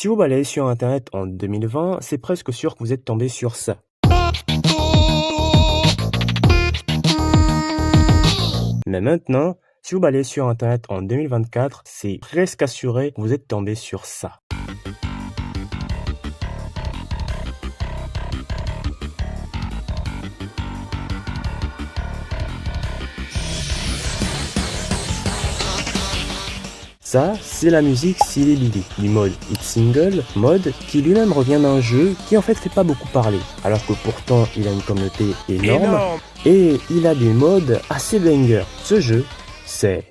Si vous balayez sur internet en 2020, c'est presque sûr que vous êtes tombé sur ça. Mais maintenant, si vous balayez sur internet en 2024, c'est presque assuré que vous êtes tombé sur ça. Ça, c'est la musique Silly Billy, du mode Hit Single, mode qui lui-même revient d'un jeu qui en fait fait pas beaucoup parler, alors que pourtant il a une communauté énorme et il a des modes assez bangers. Ce jeu, c'est...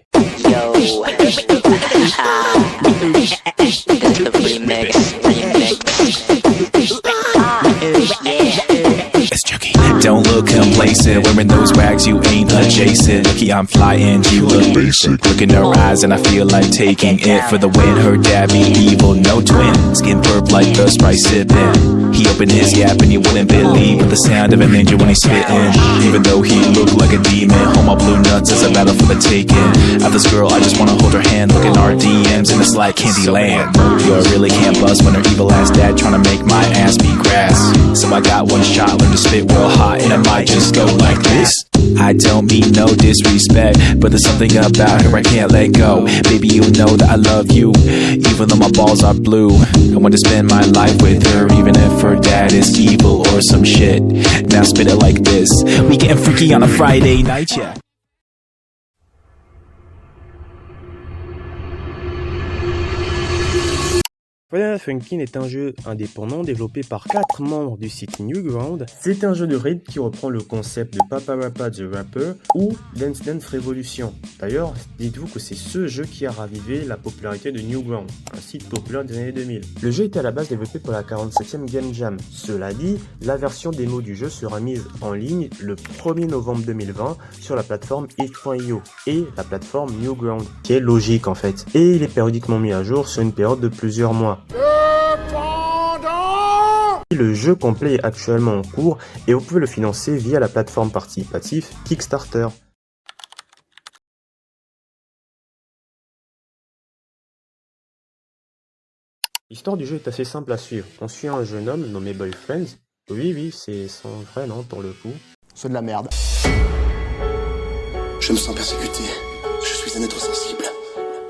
Don't look complacent, wearing those rags, you ain't adjacent. Looky, I'm flying, you look basic. Look in her eyes and I feel like taking it. For the win, her dad be evil, no twin. Skin burp like the Sprite sipping. He opened his gap and you wouldn't believe the sound of an angel when he's spitting. Even though he looked like a demon, hold my blue nuts, it's a battle for the taking. At this girl, I just wanna hold her hand. Look in our DMs and it's like Candyland. Yo, I really can't bust when her evil ass dad tryna make my ass be grass. So I got one shot, learn to spit real hot, and I might just go like this. I don't mean no disrespect, but there's something about her I can't let go. Baby, you know that I love you, even though my balls are blue. I want to spend my life with her, even if her dad is evil or some shit. Now spit it like this. We getting freaky on a Friday night, yeah. Final Funkin' est un jeu indépendant développé par 4 membres du site Newground. C'est un jeu de rythme qui reprend le concept de Papa Rappa the Rapper ou Dance Dance Revolution. D'ailleurs, dites-vous que c'est ce jeu qui a ravivé la popularité de Newground, un site populaire des années 2000. Le jeu était à la base développé pour la 47e Game Jam. Cela dit, la version démo du jeu sera mise en ligne le 1er novembre 2020 sur la plateforme Itch.io et la plateforme Newground, qui est logique en fait. Et il est périodiquement mis à jour sur une période de plusieurs mois. Le jeu complet est actuellement en cours et vous pouvez le financer via la plateforme participative Kickstarter. L'histoire du jeu est assez simple à suivre. On suit un jeune homme nommé Boyfriend. Oui, c'est son vrai nom pour le coup. C'est de la merde. Je me sens persécuté. Je suis un être sensible.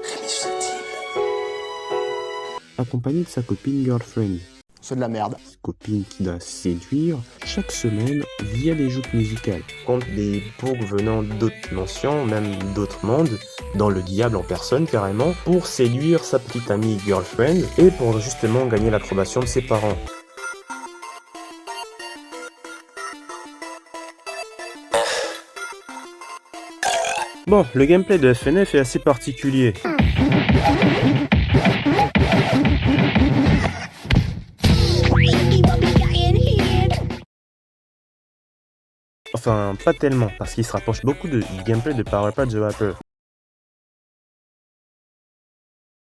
Rémi susceptible. Accompagné de sa copine Girlfriend. C'est de la merde. Copine qui doit séduire chaque semaine via des joutes musicales. Contre des boucs venant d'autres dimensions, même d'autres mondes, dans le diable en personne carrément, pour séduire sa petite amie Girlfriend et pour justement gagner l'approbation de ses parents. Bon, le gameplay de FNF est assez particulier. Enfin, pas tellement, parce qu'il se rapproche beaucoup du gameplay de Power Rappa the Rapper.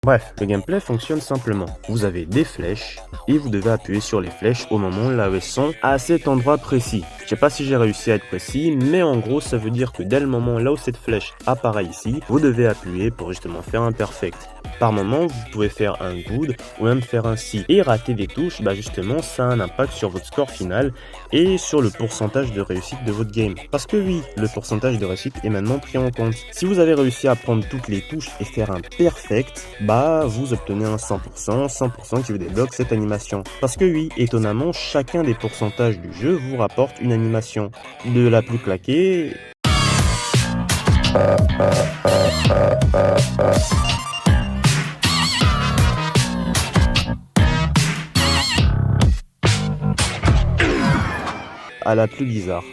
Bref, le gameplay fonctionne simplement. Vous avez des flèches, et vous devez appuyer sur les flèches au moment là où elles sont, à cet endroit précis. Je sais pas si j'ai réussi à être précis, mais en gros ça veut dire que dès le moment là où cette flèche apparaît ici, vous devez appuyer pour justement faire un perfect. Par moment, vous pouvez faire un good ou même faire un si. Et rater des touches, bah justement, ça a un impact sur votre score final et sur le pourcentage de réussite de votre game. Parce que oui, le pourcentage de réussite est maintenant pris en compte. Si vous avez réussi à prendre toutes les touches et faire un perfect, bah vous obtenez un 100% qui vous débloque cette animation. Parce que oui, étonnamment, chacun des pourcentages du jeu vous rapporte une animation. De la plus claquée... à la plus bizarre.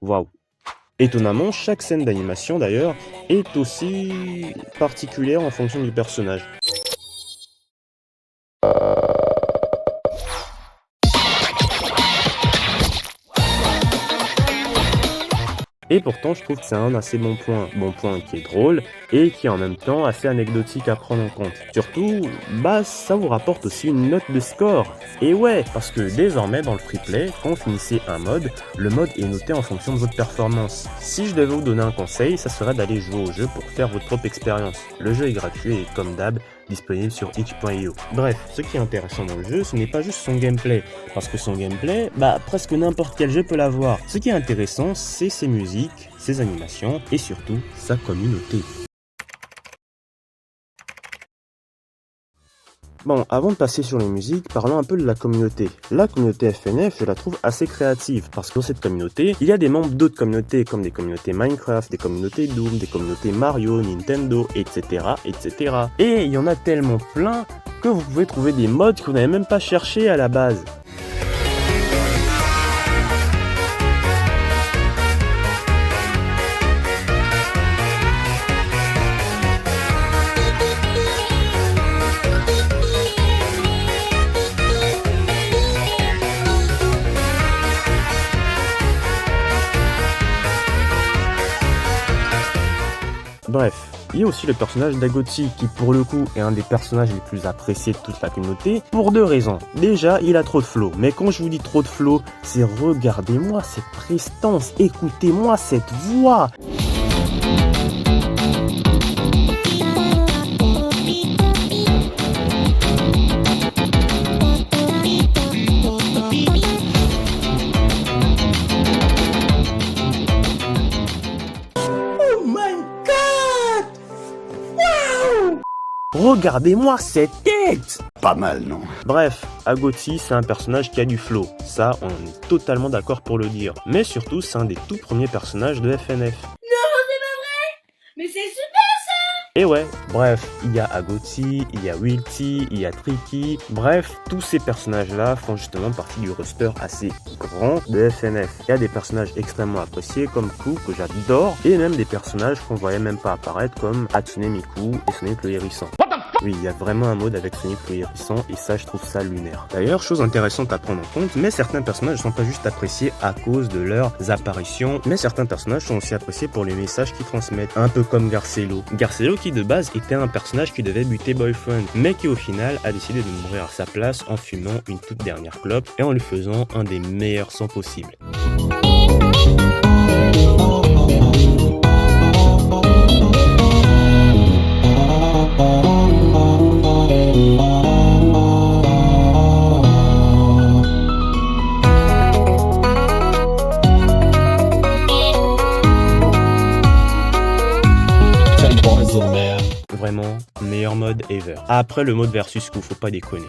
Waouh. Étonnamment, chaque scène d'animation d'ailleurs est aussi particulière en fonction du personnage. Et pourtant, je trouve que c'est un assez bon point qui est drôle et qui est en même temps assez anecdotique à prendre en compte. Surtout, ça vous rapporte aussi une note de score. Et ouais, parce que désormais dans le free play, quand vous finissez un mode, le mode est noté en fonction de votre performance. Si je devais vous donner un conseil, ça serait d'aller jouer au jeu pour faire votre propre expérience. Le jeu est gratuit et comme d'hab, disponible sur itch.io. Bref, ce qui est intéressant dans le jeu, ce n'est pas juste son gameplay, parce que son gameplay, presque n'importe quel jeu peut l'avoir. Ce qui est intéressant, c'est ses musiques, ses animations et surtout sa communauté. Bon, avant de passer sur les musiques, parlons un peu de la communauté. La communauté FNF, je la trouve assez créative, parce que dans cette communauté, il y a des membres d'autres communautés, comme des communautés Minecraft, des communautés Doom, des communautés Mario, Nintendo, etc., etc. Et il y en a tellement plein que vous pouvez trouver des mods que vous n'avez même pas cherché à la base. Bref, il y a aussi le personnage d'Agotchi qui pour le coup est un des personnages les plus appréciés de toute la communauté pour deux raisons. Déjà, il a trop de flow, mais quand je vous dis trop de flow, c'est regardez-moi cette prestance, écoutez-moi cette voix. Regardez-moi cette tête! Pas mal, non? Bref, Agotchi, c'est un personnage qui a du flow. Ça, on est totalement d'accord pour le dire. Mais surtout, c'est un des tout premiers personnages de FNF. Non, c'est pas vrai! Mais c'est super ça! Et ouais, bref, il y a Agotchi, il y a Wilty, il y a Tricky. Bref, tous ces personnages-là font justement partie du roster assez grand de FNF. Il y a des personnages extrêmement appréciés comme Ku, que j'adore, et même des personnages qu'on voyait même pas apparaître comme Hatsune Miku et Sonic le Hérisson. Oui, il y a vraiment un mode avec Sonic le Hérisson et ça, je trouve ça lunaire. D'ailleurs, chose intéressante à prendre en compte, mais certains personnages ne sont pas juste appréciés à cause de leurs apparitions, mais certains personnages sont aussi appréciés pour les messages qu'ils transmettent, un peu comme Garcello. Garcello qui de base était un personnage qui devait buter Boyfriend, mais qui au final a décidé de mourir à sa place en fumant une toute dernière clope et en lui faisant un des meilleurs sons possibles. Vraiment, meilleur mode ever. Après le mode versus coup, faut pas déconner.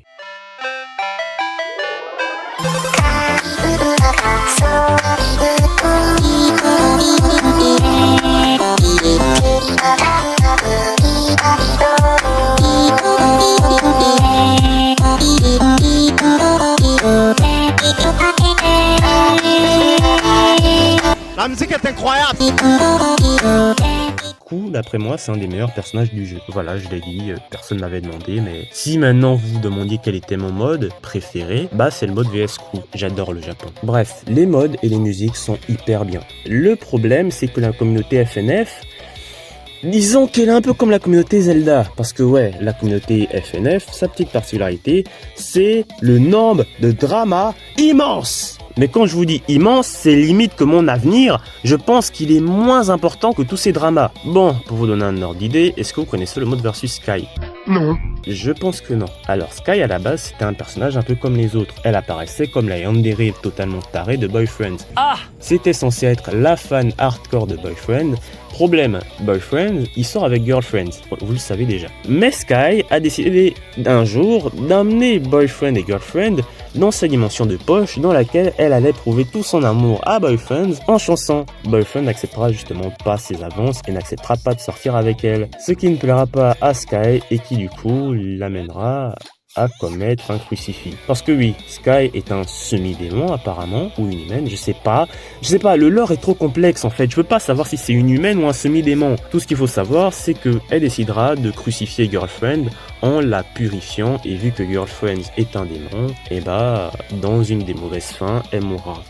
La musique est incroyable. Ku, d'après moi, c'est un des meilleurs personnages du jeu. Voilà, je l'ai dit, personne m'avait demandé, mais si maintenant vous vous demandiez quel était mon mode préféré, c'est le mode VS Ku. J'adore le Japon. Bref, les modes et les musiques sont hyper bien. Le problème, c'est que la communauté FNF, disons qu'elle est un peu comme la communauté Zelda, parce que ouais, la communauté FNF, sa petite particularité, c'est le nombre de dramas immense. Mais quand je vous dis immense, c'est limite que mon avenir, je pense qu'il est moins important que tous ces dramas. Bon, pour vous donner un ordre d'idée, est-ce que vous connaissez le mode versus Sky? Non. Je pense que non. Alors Sky à la base c'était un personnage un peu comme les autres. Elle apparaissait comme la yandere totalement tarée de Boyfriend. C'était censé être la fan hardcore de Boyfriend. Problème, Boyfriend, il sort avec Girlfriend, vous le savez déjà. Mais Sky a décidé d'un jour d'amener Boyfriend et Girlfriend dans sa dimension de poche dans laquelle elle allait prouver tout son amour à Boyfriend en chanson. Boyfriend n'acceptera justement pas ses avances et n'acceptera pas de sortir avec elle. Ce qui ne plaira pas à Sky et qui du coup l'amènera à commettre un crucifix. Parce que oui, Sky est un semi-démon apparemment, ou une humaine, je sais pas, le lore est trop complexe en fait, je peux pas savoir si c'est une humaine ou un semi-démon. Tout ce qu'il faut savoir, c'est que elle décidera de crucifier Girlfriend en la purifiant, et vu que Girlfriends est un démon, et bah, dans une des mauvaises fins, elle mourra.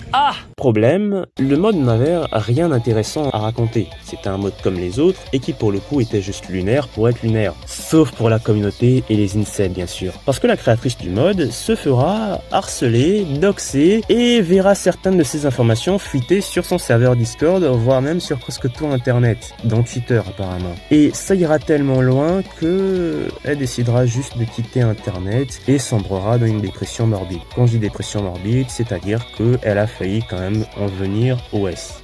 Problème, le mode n'avait rien d'intéressant à raconter. C'était un mode comme les autres, et qui pour le coup était juste lunaire pour être lunaire. Sauf pour la communauté et les incels bien sûr. Parce que la créatrice du mode se fera harceler, doxer, et verra certaines de ses informations fuiter sur son serveur Discord, voire même sur presque tout internet, dont Twitter apparemment. Et ça ira tellement loin que elle décidera juste de quitter internet et sombrera dans une dépression morbide. Quand je dis dépression morbide, c'est-à-dire qu'elle a failli quand même en venir au S.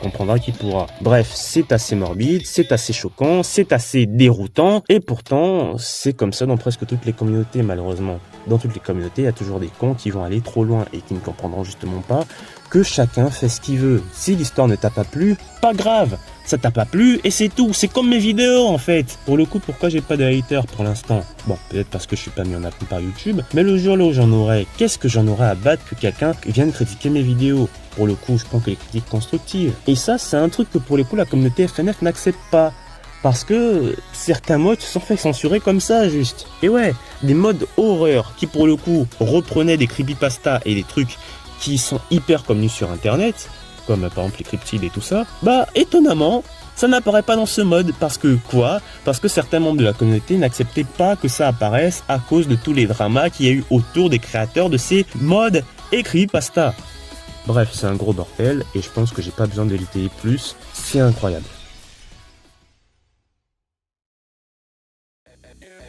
Comprendra qui pourra. Bref, c'est assez morbide, c'est assez choquant, c'est assez déroutant, et pourtant, c'est comme ça dans presque toutes les communautés malheureusement. Dans toutes les communautés, il y a toujours des cons qui vont aller trop loin et qui ne comprendront justement pas que chacun fait ce qu'il veut. Si l'histoire ne t'a pas plu, pas grave, ça t'a pas plu et c'est tout. C'est comme mes vidéos en fait. Pour le coup, pourquoi j'ai pas de haters pour l'instant? Bon, peut-être parce que je suis pas mis en avant par YouTube, mais le jour là où j'en aurai, qu'est-ce que j'en aurai à battre que quelqu'un vienne critiquer mes vidéos? Pour le coup, je prends que les critiques constructives. Et ça, c'est un truc que pour les coups, la communauté FNF n'accepte pas. Parce que certains modes se sont fait censurer comme ça, juste. Et ouais, des modes horreur qui pour le coup reprenaient des creepypastas et des trucs qui sont hyper connus sur internet, comme par exemple les cryptides et tout ça, bah étonnamment, ça n'apparaît pas dans ce mode. Parce que quoi? Parce que certains membres de la communauté n'acceptaient pas que ça apparaisse à cause de tous les dramas qu'il y a eu autour des créateurs de ces modes et creepypastas. Bref, c'est un gros bordel et je pense que j'ai pas besoin de l'étayer plus, c'est incroyable.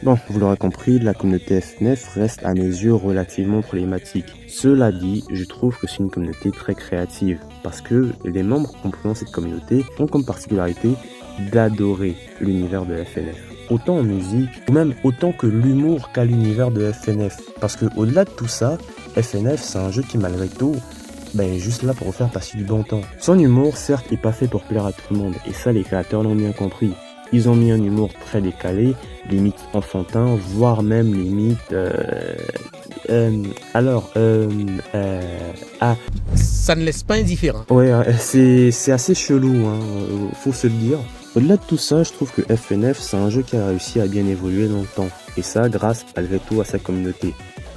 Bon, vous l'aurez compris, la communauté FNF reste à mes yeux relativement problématique. Cela dit, je trouve que c'est une communauté très créative, parce que les membres comprenant cette communauté ont comme particularité d'adorer l'univers de FNF. Autant en musique, ou même autant que l'humour qu'a l'univers de FNF. Parce que au-delà de tout ça, FNF c'est un jeu qui malgré tout, est juste là pour faire passer du bon temps. Son humour, certes, n'est pas fait pour plaire à tout le monde, et ça les créateurs l'ont bien compris. Ils ont mis un humour très décalé, limite enfantin, voire même limite... Ça ne laisse pas indifférent. Ouais, c'est assez chelou, hein, faut se le dire. Au-delà de tout ça, je trouve que FNF, c'est un jeu qui a réussi à bien évoluer dans le temps. Et ça, grâce malgré tout à sa communauté.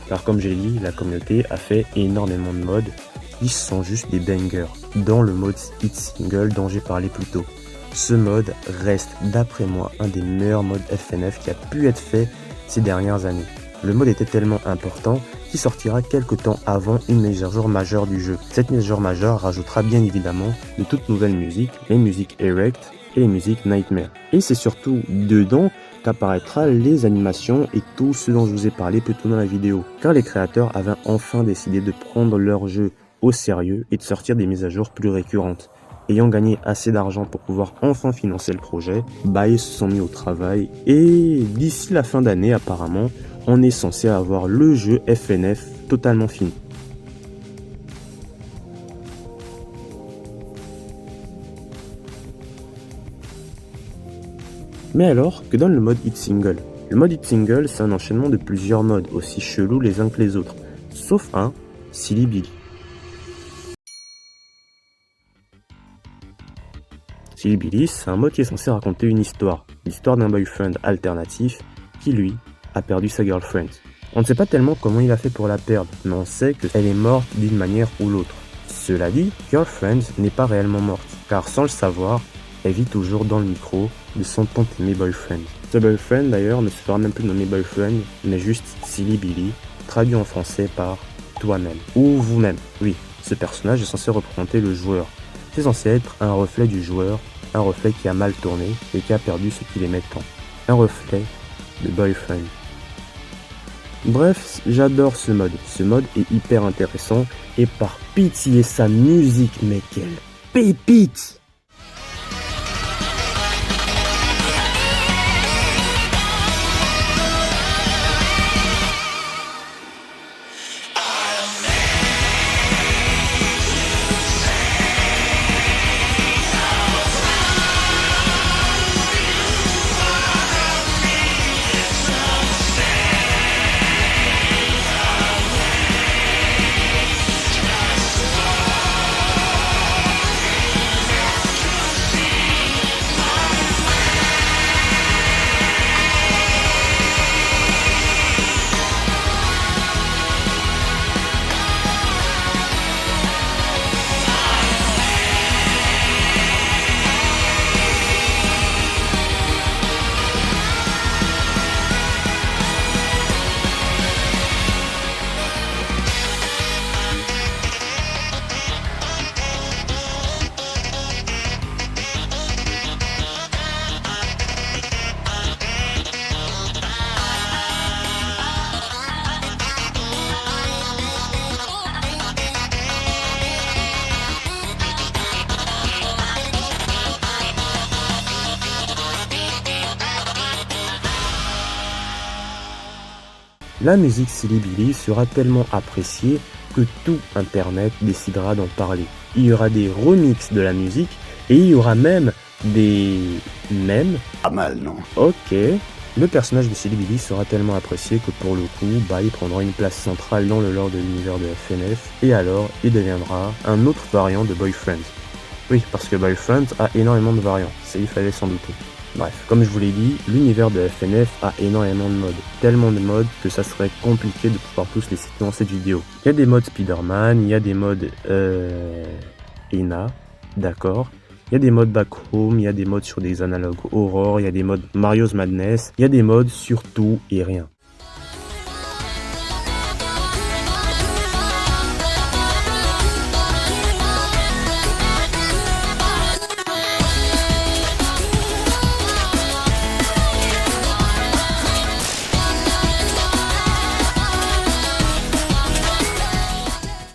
Car comme j'ai dit, la communauté a fait énormément de modes qui sont juste des bangers, dans le mode hit single dont j'ai parlé plus tôt. Ce mode reste, d'après moi, un des meilleurs modes FNF qui a pu être fait ces dernières années. Le mode était tellement important qu'il sortira quelques temps avant une mise à jour majeure du jeu. Cette mise à jour majeure rajoutera bien évidemment de toutes nouvelles musiques, les musiques Erect et les musiques Nightmare. Et c'est surtout dedans qu'apparaîtra les animations et tout ce dont je vous ai parlé plus tôt dans la vidéo. Car les créateurs avaient enfin décidé de prendre leur jeu au sérieux et de sortir des mises à jour plus récurrentes. Ayant gagné assez d'argent pour pouvoir enfin financer le projet, ils se sont mis au travail et d'ici la fin d'année apparemment, on est censé avoir le jeu FNF totalement fini. Mais alors, que donne le mode hit single? Le mode hit single, c'est un enchaînement de plusieurs modes, aussi chelous les uns que les autres, sauf un, Silly Billy. Silly Billy, c'est un mode qui est censé raconter une histoire, l'histoire d'un boyfriend alternatif qui, lui, a perdu sa girlfriend. On ne sait pas tellement comment il a fait pour la perdre, mais on sait qu'elle est morte d'une manière ou l'autre. Cela dit, Girlfriend n'est pas réellement morte, car sans le savoir, elle vit toujours dans le micro de son tant aimé boyfriend. Ce boyfriend d'ailleurs ne se fera même plus nommer boyfriend, mais juste Silly Billy, traduit en français par toi-même, ou vous-même. Oui, ce personnage est censé représenter le joueur. C'est censé être un reflet du joueur, un reflet qui a mal tourné et qui a perdu ce qu'il aimait tant. Un reflet de boyfriend. Bref, j'adore ce mode. Ce mode est hyper intéressant et par pitié sa musique, mais quelle pépite! La musique Silly Billy sera tellement appréciée que tout Internet décidera d'en parler. Il y aura des remixes de la musique et il y aura même des mèmes. Pas mal, non? Ok. Le personnage de Silly Billy sera tellement apprécié que pour le coup, il prendra une place centrale dans le lore de l'univers de FNF et alors il deviendra un autre variant de Boyfriend. Oui, parce que Boyfriend a énormément de variants, ça il fallait s'en douter. Bref, comme je vous l'ai dit, l'univers de FNF a énormément de modes. Tellement de modes que ça serait compliqué de pouvoir tous les citer dans cette vidéo. Il y a des modes Spider-Man, il y a des modes Ena, d'accord. Il y a des modes back home, il y a des modes sur des analogues Aurore, il y a des modes Mario's Madness, il y a des modes sur tout et rien.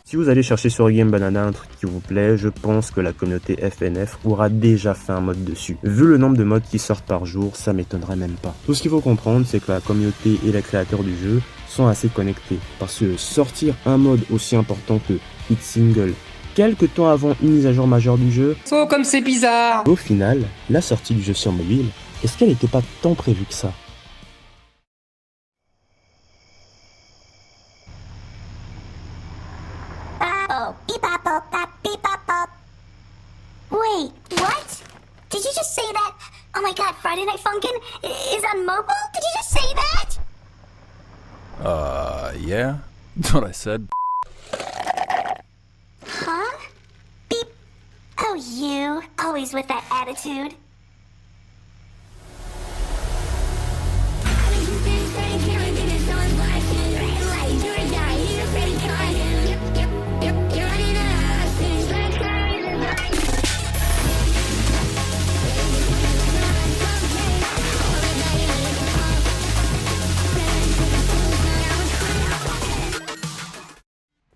Si vous allez chercher sur Game Banana un truc qui vous plaît, je pense que la communauté FNF aura déjà fait un mode dessus. Vu le nombre de modes qui sortent par jour, ça m'étonnerait même pas. Tout ce qu'il faut comprendre, c'est que la communauté et les créateurs du jeu sont assez connectés. Parce que sortir un mode aussi important que Hit Single, quelques temps avant une mise à jour majeure du jeu, Oh, comme c'est bizarre! au final, la sortie du jeu sur mobile, est-ce qu'elle n'était pas tant prévue que ça? Wait, what? Did you just say that? Oh my god, Friday Night Funkin' is on mobile? Did you just say that? Yeah. That's what I said. Huh? Beep. Oh, you. Always with that attitude.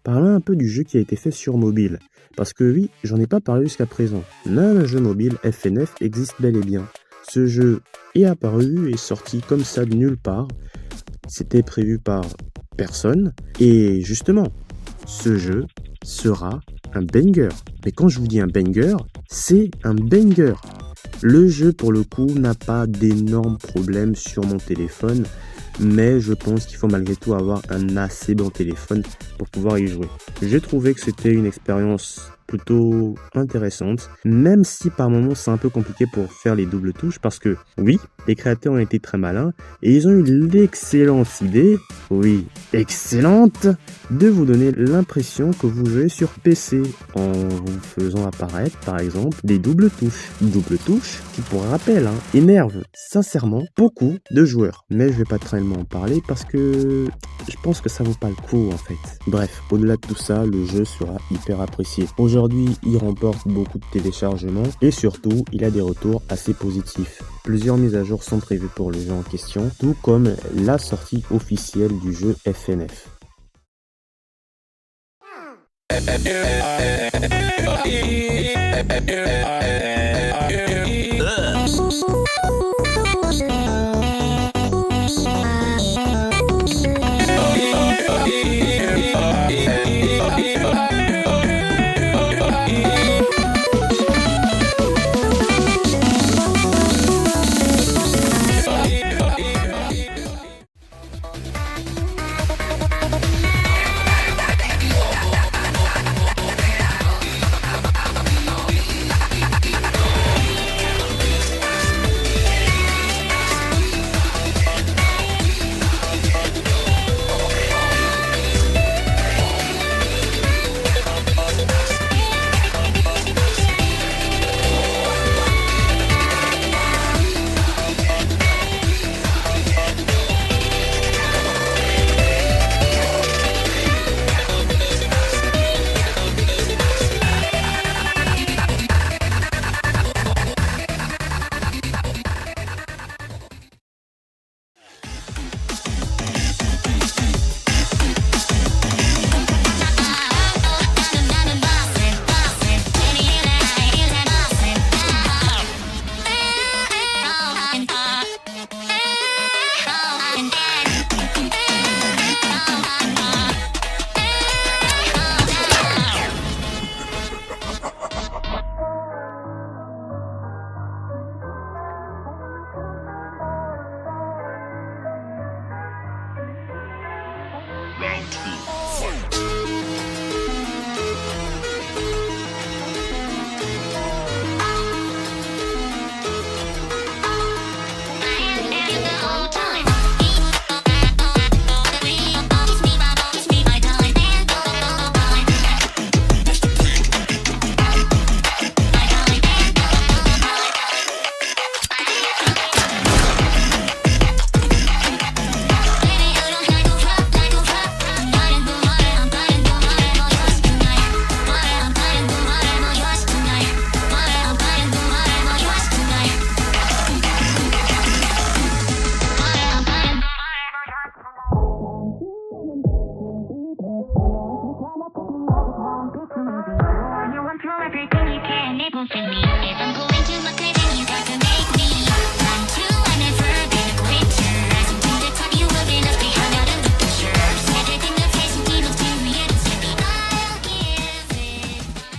Parlons un peu du jeu qui a été fait sur mobile. Parce que oui, j'en ai pas parlé jusqu'à présent. Mais un jeu mobile FNF existe bel et bien. Ce jeu est apparu et sorti comme ça de nulle part. C'était prévu par personne. Et justement, ce jeu sera un banger. Mais quand je vous dis un banger, c'est un banger. Le jeu pour le coup n'a pas d'énormes problèmes sur mon téléphone. Mais je pense qu'il faut malgré tout avoir un assez bon téléphone pour pouvoir y jouer. J'ai trouvé que c'était une expérience plutôt intéressante, même si par moments c'est un peu compliqué pour faire les doubles touches, parce que oui, les créateurs ont été très malins et ils ont eu l'excellente idée, oui, excellente, de vous donner l'impression que vous jouez sur PC en vous faisant apparaître par exemple des doubles touches. Doubles touches qui, pour rappel, énervent sincèrement beaucoup de joueurs. Mais je vais pas très en parler parce que je pense que ça vaut pas le coup en fait. Bref, au-delà de tout ça, le jeu sera hyper apprécié. Aujourd'hui, il remporte beaucoup de téléchargements et surtout, il a des retours assez positifs. Plusieurs mises à jour sont prévues pour le jeu en question, tout comme la sortie officielle du jeu FNF. won't free me. If I'm going to look good, then you got to make me. Mine too, I've never been a quitter. I seem to the top, you will be left behind out of the picture. Everything the face and evil to me, it's to be. I'll give it my all.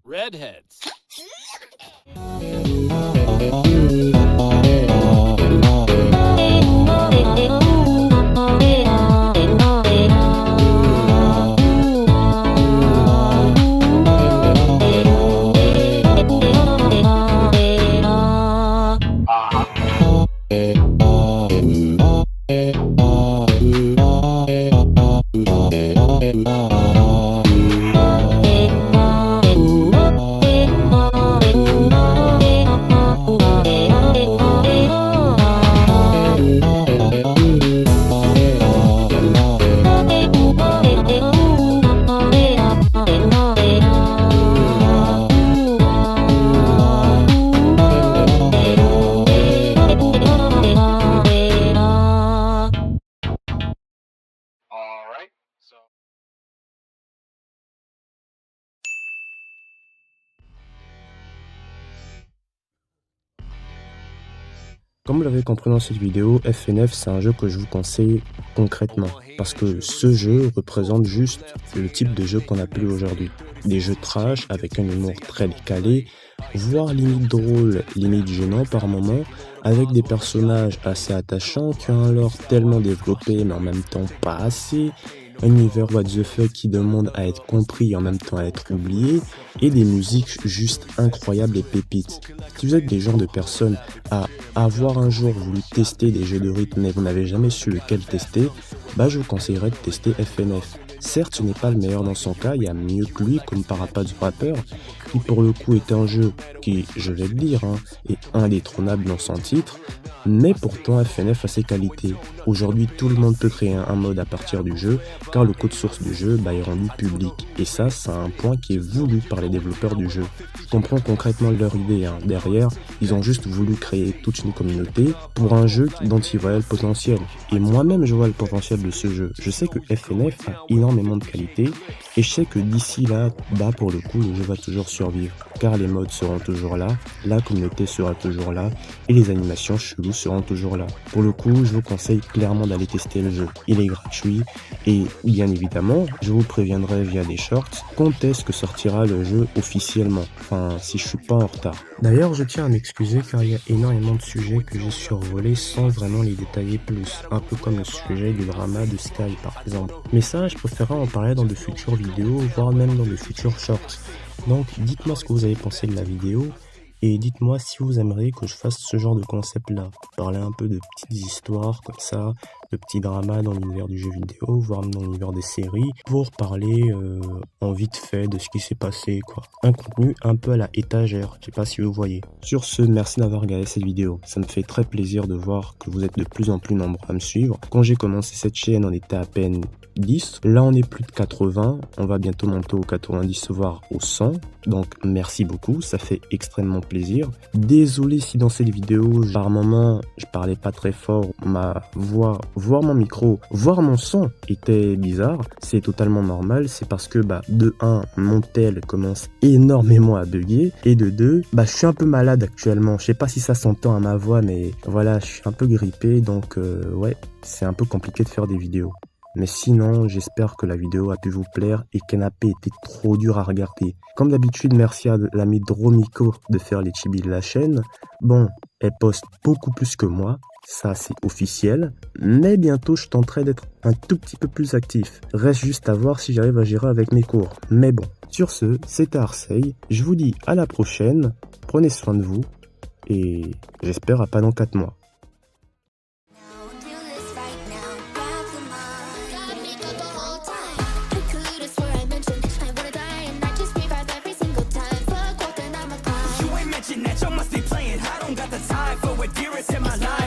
Redheads. Comme vous l'avez compris dans cette vidéo, FNF c'est un jeu que je vous conseille concrètement, parce que ce jeu représente juste le type de jeu qu'on a plus aujourd'hui. Des jeux trash avec un humour très décalé, voire limite drôle, limite gênant par moments, avec des personnages assez attachants qui ont un lore tellement développé mais en même temps pas assez, un univers what the fuck qui demande à être compris et en même temps à être oublié, et des musiques juste incroyables et pépites. Si vous êtes des genres de personnes à avoir un jour voulu tester des jeux de rythme mais vous n'avez jamais su lequel tester, bah je vous conseillerais de tester FNF. Certes, ce n'est pas le meilleur dans son cas, il y a mieux que lui comme Parappa du rappeur, qui pour le coup est un jeu qui, je vais le dire, est indétrônable dans son titre, mais pourtant FNF a ses qualités. Aujourd'hui, tout le monde peut créer un mode à partir du jeu, car le code source du jeu est rendu public, et ça, c'est un point qui est voulu par les développeurs du jeu. Je comprends concrètement leur idée, derrière, ils ont juste voulu créer toute une communauté pour un jeu dont ils voyaient le potentiel. Et moi-même, je vois le potentiel de ce jeu. Je sais que FNF a énormément de qualité, et je sais que d'ici là, pour le coup, le jeu va toujours survivre, car les mods seront toujours là, la communauté sera toujours là, et les animations cheloues seront toujours là. Pour le coup, je vous conseille clairement d'aller tester le jeu. Il est gratuit, et bien évidemment, je vous préviendrai via des shorts quand est-ce que sortira le jeu officiellement, enfin si je suis pas en retard. D'ailleurs, je tiens à m'excuser car il y a énormément de sujets que j'ai survolés sans vraiment les détailler plus, un peu comme le sujet du drama de Sky par exemple. Mais ça, je préférerais en parler dans de futures vidéos. vidéos, voire même dans de futurs shorts. Donc dites-moi ce que vous avez pensé de la vidéo et dites-moi si vous aimeriez que je fasse ce genre de concept là. Parler un peu de petites histoires comme ça, de petits dramas dans l'univers du jeu vidéo, voire même dans l'univers des séries, pour parler en vite fait de ce qui s'est passé quoi. Un contenu un peu à la étagère, je sais pas si vous voyez. Sur ce, merci d'avoir regardé cette vidéo. Ça me fait très plaisir de voir que vous êtes de plus en plus nombreux à me suivre. Quand j'ai commencé cette chaîne, on était à peine 10. Là, on est plus de 80. On va bientôt monter aux 90, voire aux 100. Donc, merci beaucoup. Ça fait extrêmement plaisir. Désolé si dans cette vidéo, par moment, je parlais pas très fort. Ma voix, voire mon micro, voire mon son était bizarre. C'est totalement normal. C'est parce que, de 1, mon tel commence énormément à bugger. Et de 2, je suis un peu malade actuellement. Je sais pas si ça s'entend à ma voix, mais voilà, je suis un peu grippé. Donc, ouais, c'est un peu compliqué de faire des vidéos. Mais sinon, j'espère que la vidéo a pu vous plaire et qu'elle n'a pas été trop dure à regarder. Comme d'habitude, merci à l'ami Dromico de faire les chibis de la chaîne. Bon, elle poste beaucoup plus que moi, ça c'est officiel. Mais bientôt, je tenterai d'être un tout petit peu plus actif. Reste juste à voir si j'arrive à gérer avec mes cours. Mais bon, sur ce, c'était Arseille. Je vous dis à la prochaine, prenez soin de vous et j'espère à pas dans 4 mois. That you must be playing. I don't got the time for it, dearest in my life.